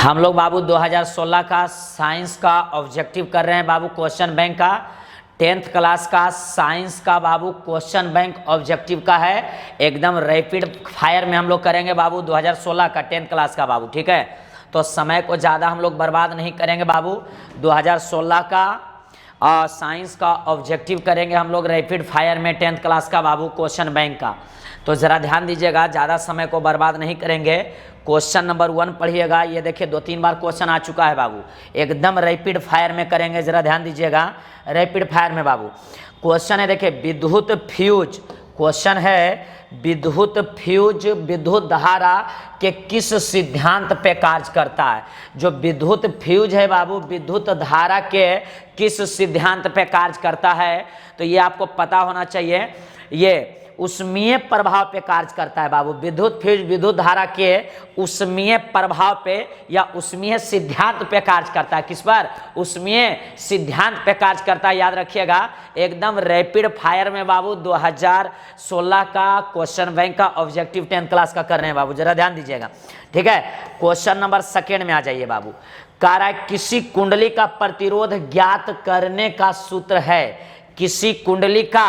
हम लोग बाबू 2016 का साइंस का ऑब्जेक्टिव कर रहे हैं बाबू, क्वेश्चन बैंक का 10th क्लास का साइंस का बाबू क्वेश्चन बैंक ऑब्जेक्टिव का है, एकदम रैपिड फायर में हम लोग करेंगे बाबू 2016 का 10th क्लास का बाबू। ठीक है, तो समय को ज़्यादा हम लोग बर्बाद नहीं करेंगे बाबू। 2016 का साइंस का ऑब्जेक्टिव करेंगे हम लोग रैपिड फायर में 10th क्लास का बाबू क्वेश्चन बैंक का। तो ज़रा ध्यान दीजिएगा, ज़्यादा समय को बर्बाद नहीं करेंगे। क्वेश्चन नंबर 1 पढ़िएगा, ये देखिए 2-3 बार क्वेश्चन आ चुका है बाबू, एकदम रैपिड फायर में करेंगे, ज़रा ध्यान दीजिएगा रैपिड फायर में बाबू। क्वेश्चन है देखिए विद्युत फ्यूज, क्वेश्चन है विद्युत फ्यूज विद्युत धारा के किस सिद्धांत पे कार्य करता है। जो विद्युत फ्यूज है बाबू विद्युत धारा के किस सिद्धांत पे कार्य करता है, तो ये आपको पता होना चाहिए। ये उष्मीय प्रभाव पे कार्य करता है बाबू। विद्युत फ्यूज विद्युत धारा के उष्मीय प्रभाव पे या उष्मीय सिद्धांत पे कार्य करता है। किस पर? उष्मीय सिद्धांत पे कार्य करता है, याद रखिएगा। एकदम रैपिड फायर में बाबू 2016 का क्वेश्चन बैंक का ऑब्जेक्टिव 10th क्लास का कर रहे हैं बाबू, जरा ध्यान दीजिएगा। ठीक है, क्वेश्चन नंबर 2 में आ जाइए बाबू। कह रहा है किसी कुंडली का प्रतिरोध ज्ञात करने का सूत्र है। किसी कुंडली का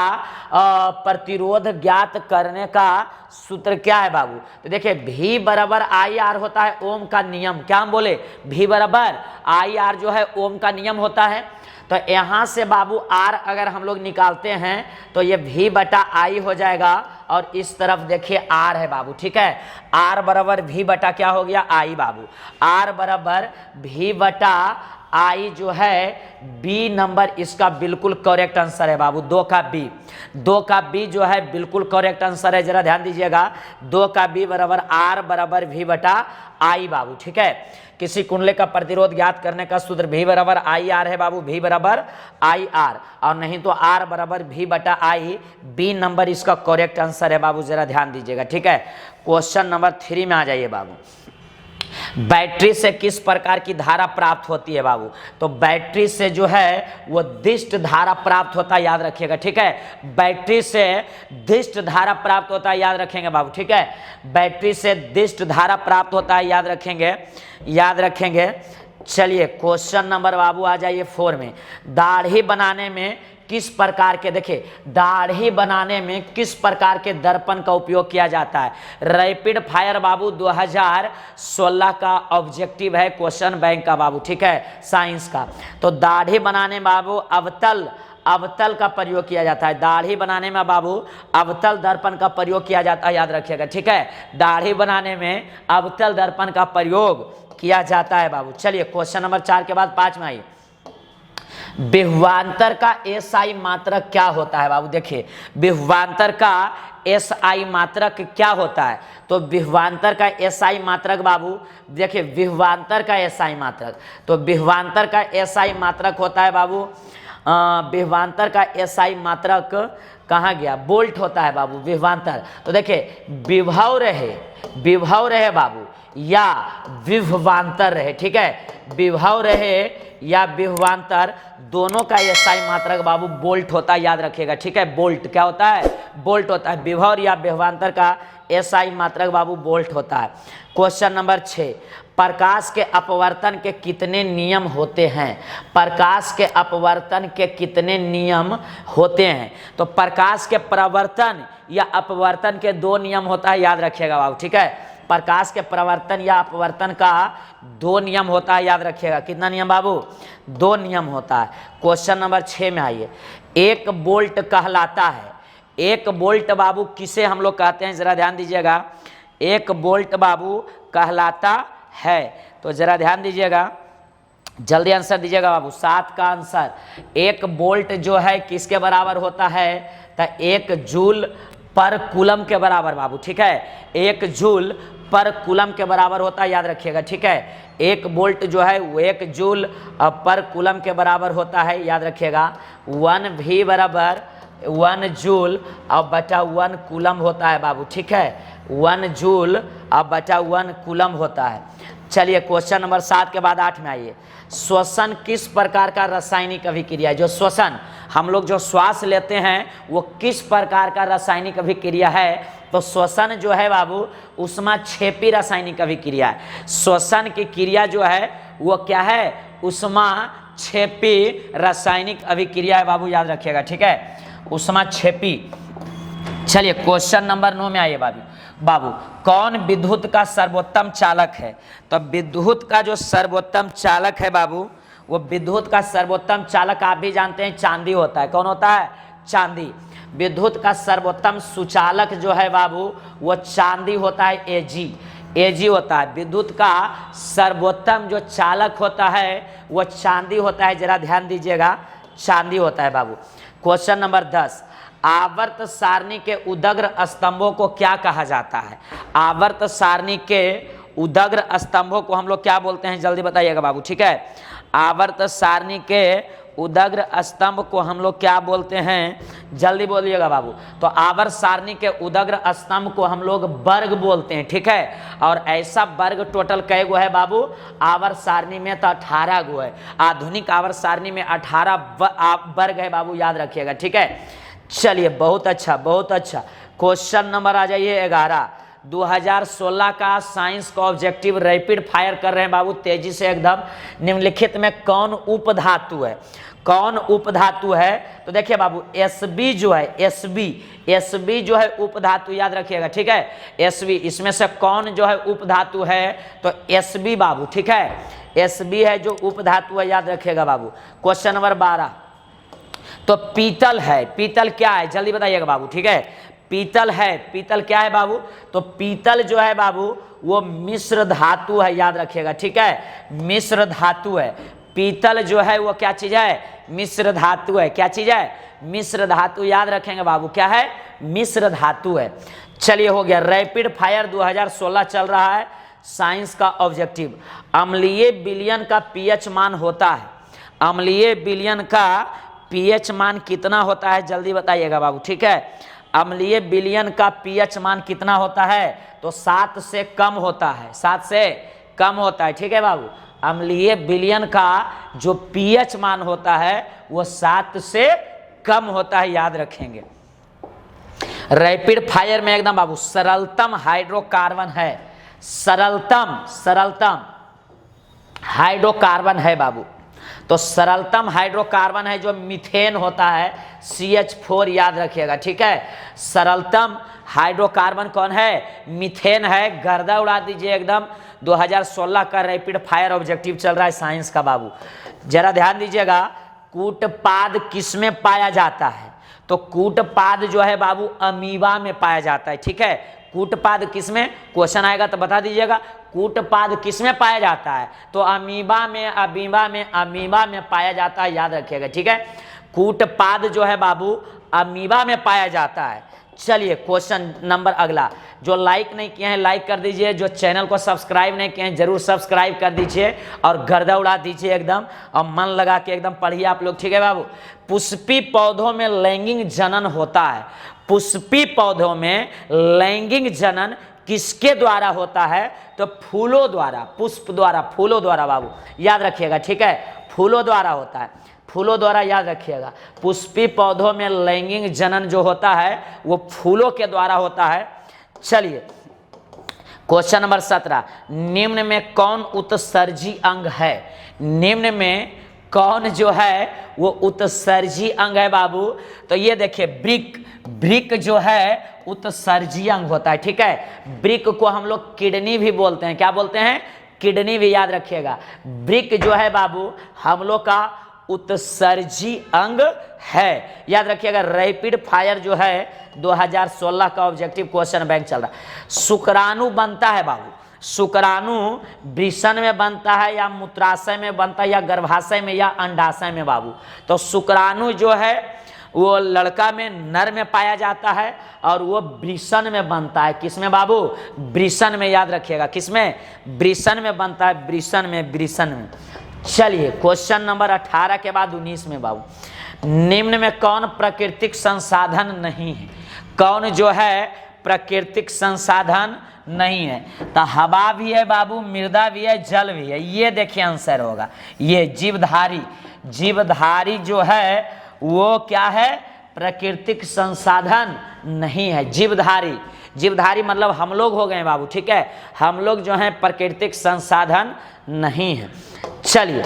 प्रतिरोध ज्ञात करने का सूत्र क्या है बाबू? तो देखिए V बराबर आई आर होता है ओम का नियम। क्या हम बोले? V बराबर आई आर जो है ओम का नियम होता है। तो यहाँ से बाबू R अगर हम लोग निकालते हैं तो ये V बटा आई हो जाएगा, और इस तरफ देखिए R है बाबू। ठीक है, R बराबर V बटा क्या हो गया? आई बाबू। R बराबर V बटा आई जो है बी नंबर इसका बिल्कुल करेक्ट आंसर है बाबू। 2 का बी जो है बिल्कुल करेक्ट आंसर है, जरा ध्यान दीजिएगा। 2 का बी बराबर आर बराबर वी बटा आई बाबू। ठीक है, किसी कुंडली का प्रतिरोध ज्ञात करने का सूत्र भी बराबर आई आर है बाबू, भी बराबर आई आर, और नहीं तो आर बराबर भी बटा आई। बी नंबर इसका करेक्ट आंसर है बाबू, जरा ध्यान दीजिएगा। ठीक है, क्वेश्चन नंबर 3 में आ जाइए बाबू। बैटरी से किस प्रकार की धारा प्राप्त होती है बाबू? तो बैटरी से जो है वो दिष्ट धारा प्राप्त होता है, याद रखिएगा। ठीक है, बैटरी से दिष्ट धारा प्राप्त होता है, याद रखेंगे बाबू। ठीक है, बैटरी से दिष्ट धारा प्राप्त होता है, याद रखेंगे। चलिए क्वेश्चन नंबर बाबू आ जाइए 4 में। दाढ़ी बनाने में किस प्रकार के, देखिए दाढ़ी बनाने में किस प्रकार के दर्पण का उपयोग किया जाता है? रैपिड फायर बाबू 2016 का ऑब्जेक्टिव है क्वेश्चन बैंक का बाबू। ठीक है, साइंस का। तो दाढ़ी बनाने में बाबू अवतल का प्रयोग किया जाता है। दाढ़ी बनाने में बाबू अवतल दर्पण का प्रयोग किया जाता है, याद रखिएगा। ठीक है, दाढ़ी बनाने में अवतल दर्पण का प्रयोग किया जाता है बाबू। चलिए क्वेश्चन नंबर 4 के बाद 5 में आइए। विभवांतर का एसआई मात्रक क्या होता है बाबू? देखिए विभवांतर का एसआई मात्रक क्या होता है? तो विभवांतर का एसआई मात्रक बाबू देखिए, विभवांतर का एसआई मात्रक, तो विभवांतर का एसआई मात्रक होता है बाबू, विभवांतर का एसआई मात्रक कहाँ गया? बोल्ट होता है बाबू विभवांतर। तो देखिए विभव रहे बाबू या विभवांतर रहे। ठीक है, विभव रहे या विभवांतर दोनों का एसआई मात्रक बाबू बोल्ट होता है, याद रखिएगा। ठीक है, बोल्ट क्या होता है? बोल्ट होता है। विभव या विभवांतर का एसआई मात्रक बाबू बोल्ट होता है। क्वेश्चन नंबर 6, प्रकाश के अपवर्तन के कितने नियम होते हैं? प्रकाश के अपवर्तन के कितने नियम होते हैं? तो प्रकाश के प्रवर्तन या अपवर्तन के 2 नियम होता है, याद रखिएगा बाबू। ठीक है, प्रकाश के प्रवर्तन या अपवर्तन का 2 नियम होता है, याद रखिएगा। कितना नियम बाबू? 2 नियम होता है। क्वेश्चन नंबर 6 में आइए। एक बोल्ट कहलाता है, एक बोल्ट बाबू किसे हम लोग कहते हैं? जरा ध्यान दीजिएगा। एक बोल्ट बाबू कहलाता है, तो जरा ध्यान दीजिएगा, जल्दी आंसर दीजिएगा बाबू। 7 का आंसर। एक बोल्ट जो है किसके बराबर होता है? तो 1 जूल पर कूलम के बराबर बाबू। ठीक है, 1 जूल पर कूलम के बराबर होता है, याद रखिएगा। ठीक है, 1 वोल्ट जो है वो 1 जूल पर कूलम के बराबर होता है, याद रखिएगा। 1 भी बराबर 1 जूल अब बटा 1 कूलम होता है बाबू। ठीक है, 1 जूल अब बटा 1 कूलम होता है। चलिए क्वेश्चन नंबर 7 के बाद 8 में आइए। श्वसन किस प्रकार का रासायनिक अभिक्रिया है? जो श्वसन हम लोग जो श्वास लेते हैं वो किस प्रकार का रासायनिक अभिक्रिया है? तो श्वसन जो है बाबू ऊष्माक्षेपी रासायनिक अभिक्रिया है। श्वसन की क्रिया जो है वो क्या है? ऊष्माक्षेपी रासायनिक अभिक्रिया है बाबू, याद रखिएगा, ठीक है, ऊष्माक्षेपी। चलिए क्वेश्चन नंबर 9 में आइए बाबू, कौन विद्युत का सर्वोत्तम चालक है? तो विद्युत का जो सर्वोत्तम चालक है बाबू, वो विद्युत का सर्वोत्तम चालक आप भी जानते हैं चांदी होता है। कौन होता है? चांदी। विद्युत का सर्वोत्तम सुचालक जो है बाबू वो चांदी होता है, एजी होता है। विद्युत का सर्वोत्तम जो चालक होता है वो चांदी होता है, जरा ध्यान दीजिएगा, चांदी होता है बाबू। क्वेश्चन नंबर 10, आवर्त सारणी के उदग्र स्तंभों को क्या कहा जाता है? आवर्त सारणी के उदग्र स्तंभों को हम लोग क्या बोलते हैं? जल्दी बताइएगा बाबू, ठीक है। आवर्त सारणी के उदग्र स्तंभ को हम लोग क्या बोलते हैं? जल्दी बोलिएगा बाबू। तो आवर्त सारणी के उदग्र स्तंभ को हम लोग वर्ग बोलते हैं, ठीक है। और ऐसा वर्ग टोटल कै गो है बाबू? आवर्त सारणी में तो 18 गो है। आधुनिक आवर्त सारणी में 18 वर्ग है बाबू, याद रखिएगा, ठीक है। चलिए बहुत अच्छा, बहुत अच्छा। क्वेश्चन नंबर आ जाइए 11, 2016 का साइंस का ऑब्जेक्टिव रैपिड फायर कर रहे हैं बाबू, तेजी से एकदम। निम्नलिखित में कौन उपधातु है? कौन उपधातु है? तो देखिए बाबू एसबी जो है, एसबी जो है उपधातु, याद रखिएगा, ठीक है। एसबी, इसमें से कौन जो है उपधातु है? तो एसबी बाबू, ठीक है, एसबी है जो उपधातु है, याद रखिएगा बाबू। क्वेश्चन नंबर 12, तो पीतल है, पीतल क्या है? जल्दी बताइएगा बाबू, ठीक है। पीतल है, पीतल क्या है बाबू? तो पीतल जो है बाबू वो मिश्र धातु है, याद रखिएगा, ठीक है, मिश्र धातु है। पीतल जो है वो क्या चीज है? मिश्र धातु है। क्या चीज है? मिश्र धातु, याद रखेंगे बाबू, क्या है? मिश्र धातु है। चलिए हो गया, रैपिड फायर 2016 चल रहा है, साइंस का ऑब्जेक्टिव। अम्लीय विलयन का पीएच मान होता है, अम्लीय विलयन का पीएच मान कितना होता है? जल्दी बताइएगा बाबू, ठीक है। अम्लीय विलयन का पीएच मान कितना होता है? तो 7 से कम होता है, 7 से कम होता है, ठीक है बाबू। अम्लीय विलयन का जो पीएच मान होता है वो 7 से कम होता है, याद रखेंगे। रैपिड फायर में एकदम बाबू सरलतम हाइड्रोकार्बन है, सरलतम हाइड्रोकार्बन है बाबू। तो सरलतम हाइड्रोकार्बन है जो मीथेन होता है, CH4, याद रखिएगा, ठीक है। सरलतम हाइड्रोकार्बन कौन है? मीथेन है। गर्दा उड़ा दीजिए एकदम। 2016 का रैपिड फायर ऑब्जेक्टिव चल रहा है साइंस का बाबू, जरा ध्यान दीजिएगा। कूटपाद किसमें पाया जाता है? तो कूटपाद जो है बाबू अमीबा में पाया जाता है, ठीक है। कूटपाद किसमें? क्वेश्चन आएगा तो बता दीजिएगा, कूटपाद किसमें पाया जाता है? तो अमीबा में पाया जाता है, याद रखिएगा, ठीक है। कूटपाद जो है बाबू अमीबा में पाया जाता है। चलिए क्वेश्चन नंबर अगला, जो लाइक नहीं किए हैं लाइक कर दीजिए, जो चैनल को सब्सक्राइब नहीं किए हैं जरूर सब्सक्राइब कर दीजिए और गर्दा उड़ा दीजिए एकदम, और मन लगा के एकदम पढ़िए आप लोग, ठीक है बाबू। पुष्पी पौधों में लैंगिक जनन होता है, पुष्पी पौधों में लैंगिक जनन किसके द्वारा होता है? तो फूलों द्वारा, पुष्प द्वारा, फूलों द्वारा बाबू, याद रखिएगा, ठीक है, फूलों द्वारा होता है, फूलों द्वारा, याद रखिएगा। पुष्पी पौधों में लैंगिक जनन जो होता है वो फूलों के द्वारा होता है। चलिए क्वेश्चन नंबर 17, निम्न में कौन उत्सर्जी अंग है? निम्न में कौन जो है वो उत्सर्जी अंग है बाबू? तो ये देखिए ब्रिक जो है उत्सर्जी अंग होता है, ठीक है। ब्रिक को हम लोग किडनी भी बोलते हैं, क्या बोलते हैं? किडनी भी, याद रखिएगा। ब्रिक जो है बाबू हम लोग का उत्सर्जी अंग है, याद रखिएगा। रैपिड फायर जो है 2016 का ऑब्जेक्टिव क्वेश्चन बैंक चल रहा है। शुक्राणु बनता है बाबू, शुक्राणु वृषण में बनता है या मूत्राशय में बनता है या गर्भाशय में या अंडाशय में बाबू? तो शुक्राणु जो है वो लड़का में, नर में पाया जाता है और वो वृषण में बनता है। किसमें बाबू? वृषण में, याद रखिएगा, किसमें? वृषण में बनता है, वृषण में। चलिए क्वेश्चन नंबर 18 के बाद 19 में बाबू, निम्न में कौन प्राकृतिक संसाधन नहीं है? कौन जो है प्राकृतिक संसाधन नहीं है? तो हवा भी है बाबू, मृदा भी है, जल भी है। ये देखिए आंसर होगा, ये जीवधारी जो है वो क्या है, प्राकृतिक संसाधन नहीं है। जीवधारी, जीवधारी मतलब हम लोग हो गए बाबू, ठीक है, हम लोग जो हैं प्राकृतिक संसाधन नहीं है। चलिए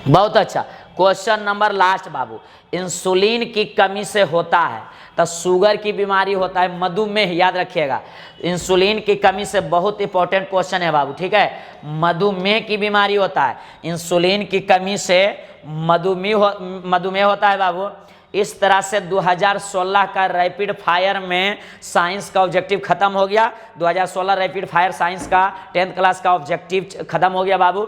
बहुत अच्छा। क्वेश्चन नंबर लास्ट बाबू, इंसुलिन की कमी से होता है, तो शुगर की बीमारी होता है, मधुमेह, याद रखिएगा। इंसुलिन की कमी से बहुत इंपॉर्टेंट क्वेश्चन है बाबू, ठीक है, मधुमेह की बीमारी होता है, इंसुलिन की कमी से मधुमेह होता है बाबू। इस तरह से 2016 का रैपिड फायर में साइंस का ऑब्जेक्टिव खत्म हो गया। 2016 रैपिड फायर साइंस का 10th क्लास का ऑब्जेक्टिव खत्म हो गया बाबू।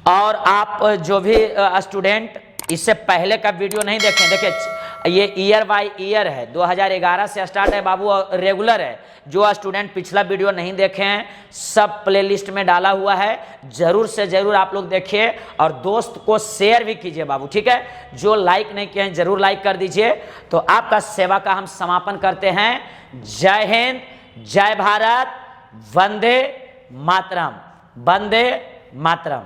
और आप जो भी स्टूडेंट इससे पहले का वीडियो नहीं देखें, देखिए ये ईयर बाय ईयर है, 2011 से स्टार्ट है बाबू और रेगुलर है। जो स्टूडेंट पिछला वीडियो नहीं देखे हैं सब प्लेलिस्ट में डाला हुआ है, जरूर से जरूर आप लोग देखिए और दोस्त को शेयर भी कीजिए बाबू, ठीक है। जो लाइक नहीं किए हैं जरूर लाइक कर दीजिए। तो आपका सेवा का हम समापन करते हैं। जय हिंद, जय भारत, वंदे मातरम, वंदे मातरम।